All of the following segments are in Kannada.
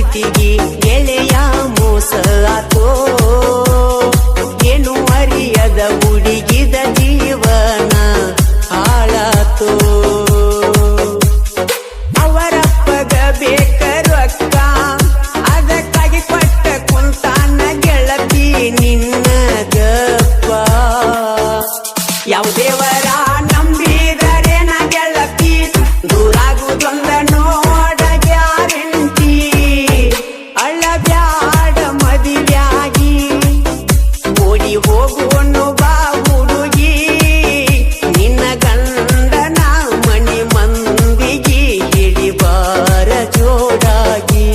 ಪ್ರೀತಿಗೆ ಗೆಳೆಯ ಮೋಸ ಆತೋ ಏನು ಅರಿಯದ ಹುಡುಗಿದ ಜೀವನ ಹಾಳಾತೋ ಅವರಪ್ಪಗ ಬೇಕರು ಅಕ್ಕ ಅದಕ್ಕಾಗಿ ಪಟ್ಟ ಕುಂತಾನ ಗೆಳತಿ ನಿನ್ನ ಗಪ್ಪ ಯಾವ ದೇವರ ನಂಬಿದರೆ ನ ಗೆಳತಿ ದೂರಾಗುವುದೊಂದ ನೋಡ ಗ್ಯಾರಂಟಿ ಅಳ್ಳಬ್ಯಾಡ ಮದುವೆಯಾಗಿ ಓಡಿ ಹೋಗುವನು ಬಾ ಹುಡುಗಿ ನಿನ್ನ ಗಂಡನ ಮಣಿ ಮಂದಿಗೆ ಹಿಡಿಬಾರ ಜೋಡಾಗಿ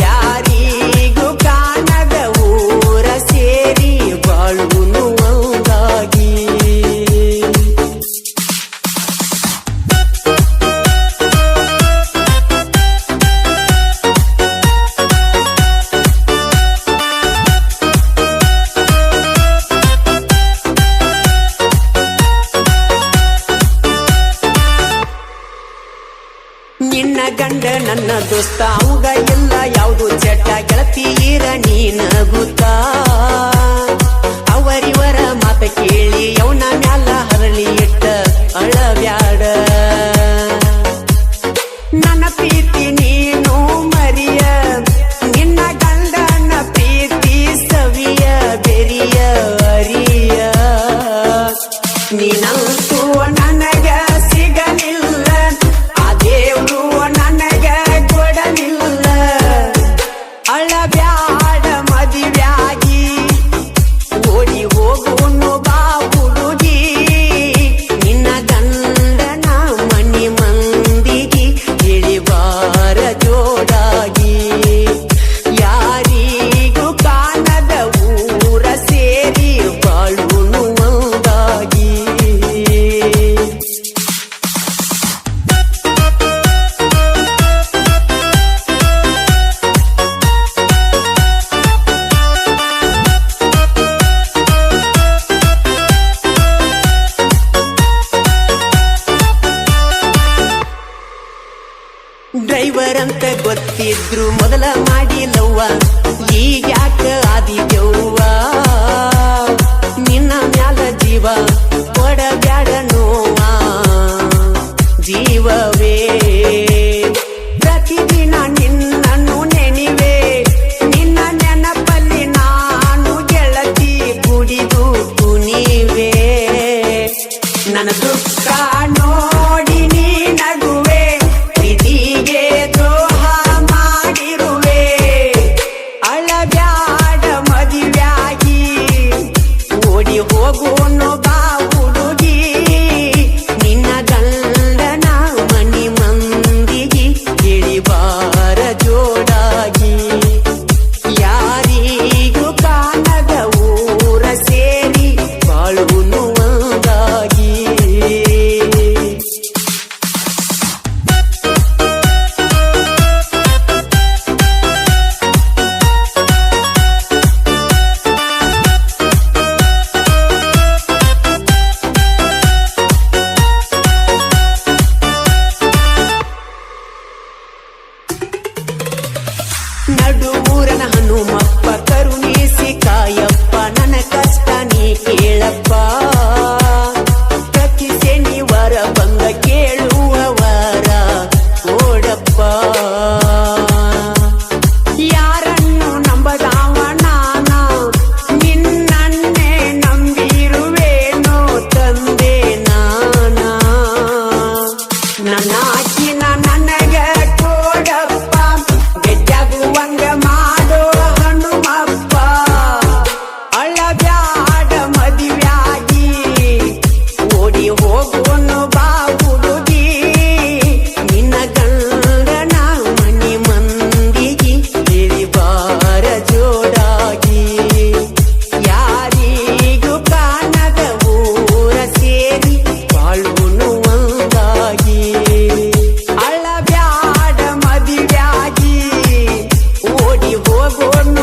ಯಾರಿಗೂ ಕಾಣದ ಊರ ಸೇರಿ ಬಾಳುನು ಒಂದಾಗಿ ನಿನ್ನ ಗಂಡ ನನ್ನ ದೋಸ್ತ ಅವಂಗ ಎಲ್ಲ ಯಾವುದು ಚಟ ಗೆಳತಿಯರ ನೀನ ಗೊತ್ತಾ ಅವರಿವರ ಮಾತ ಕೇಳಿ ಅವನ ಮ್ಯಾಲ ಹರಳಿ ಇಟ್ಟ ಅಳಬ್ಯಾಡ ನನ್ನ ಪ್ರೀತಿ ನೀನು ಮರಿಯ ನಿನ್ನ ಗಂಡನ ಪ್ರೀತಿ ಸವಿಯ ಬೆರಿಯ ಅರಿಯ ನೀನಂತೂ ನನಗ ಸಿಗಲಿಲ್ಲ ಆ ದೇವ್ರು ನನಗ ಕೊಡಲಿಲ್ಲ ಅಳಬ್ಯಾಡ ಮದುವೆಯಾಗಿ ಓಡಿ ಹೋಗುವನು ಬಾ ಹುಡುಗಿ ನಿನ್ನ ಗಂಡನ ಮನಿ ಮಂದಿಗೆ ಹೇಳಿಬಾರ ಜೋಡಾಗಿ ಯಾರಿಗೂ ಕಾಣದ ಊರ ಸೇರಿ ಬಾಳುನು ಒಂದಾಗಿ ಡ್ರೈವರ್ ಅಂತ ಗೊತ್ತಿದ್ರು ಮೊದಲ ಮಾಡಿಲ್ಲವ್ವ ಈಗ್ಯಾಕ ಆದಿದ್ಯವ್ವ ನಿನ್ನ ಮ್ಯಾಲ ಜೀವ ಕೊಡಬ್ಯಾಡ ನೋವ ಜೀವವೇ ಪ್ರತಿದಿನ ನಿನ್ನನ್ನು ನೆನಿವೆ ನಿನ್ನ ನೆನಪಲ್ಲಿ ನಾನು ಗೆಳತಿ ಕುಡಿದು ಕುಣಿವೆ ನನ್ನ ದುಃಖ ನೋಡಿ ನೀ ನಗುವೆ ಪ್ರೀತಿಗೆ ದ್ರೋಹ ಮಾಡಿರುವೆ ಅಳಬ್ಯಾಡ ಮದುವೆಯಾಗಿ ಓಡಿ ಹೋಗುವನು ಬಾ ಹುಡುಗಿ ನಿನ್ನ ಗಂಡನ ಮನಿ ಮಂದಿಗೆ ಹೇಳಿಬಾರ ಜೋಡಾಗಿ ಯಾರಿಗೂ ಕಾಣದ ಊರ ಸೇರಿ ಬಾಳುನು ಒಂದಾಗಿ ನಡುವೂರನ ಹನುಮಪ್ಪ ಕರುಣಿಸಿ ಕಾಯಪ್ಪ ನನ್ನ ಕಷ್ಟ ನೀ ಕೇಳಪ್ಪ ಪ್ರತಿ ಶನಿವಾರ ಬಂದ ಕೇಳುವವರ ಓಡಪ್ಪ ಯಾರನ್ನು ನಂಬದಾವ ನಾನ ನಿನ್ನನ್ನೇ ನಂಬಿರುವೇನೋ ತಂದೆ ನಾನ ನನ್ನಾಕಿನ ನನಗ ಕೊಡಪ್ಪ ಗೆಜ್ಜಾಗುವಂಗ ಮಾಡೋ ಹನುಮಪ್ಪ ಅಳಬ್ಯಾಡ ಮದುವೆಯಾಗಿ ಓಡಿ ಹೋಗುವನು ಬಾ ಹುಡುಗಿ ನಿನ್ನ ಗಂಡನ ಮನಿ ಮಂದಿಗೆ ಹೇಳಿಬಾರ ಜೋಡಾಗಿ ಯಾರಿಗೂ ಕಾಣದ ಊರ ಸೇರಿ ಬಾಳುನು ಒಂದಾಗಿ ಅಳಬ್ಯಾಡ ಮದುವೆಯಾಗಿ ಓಡಿ ಹೋಗೋನು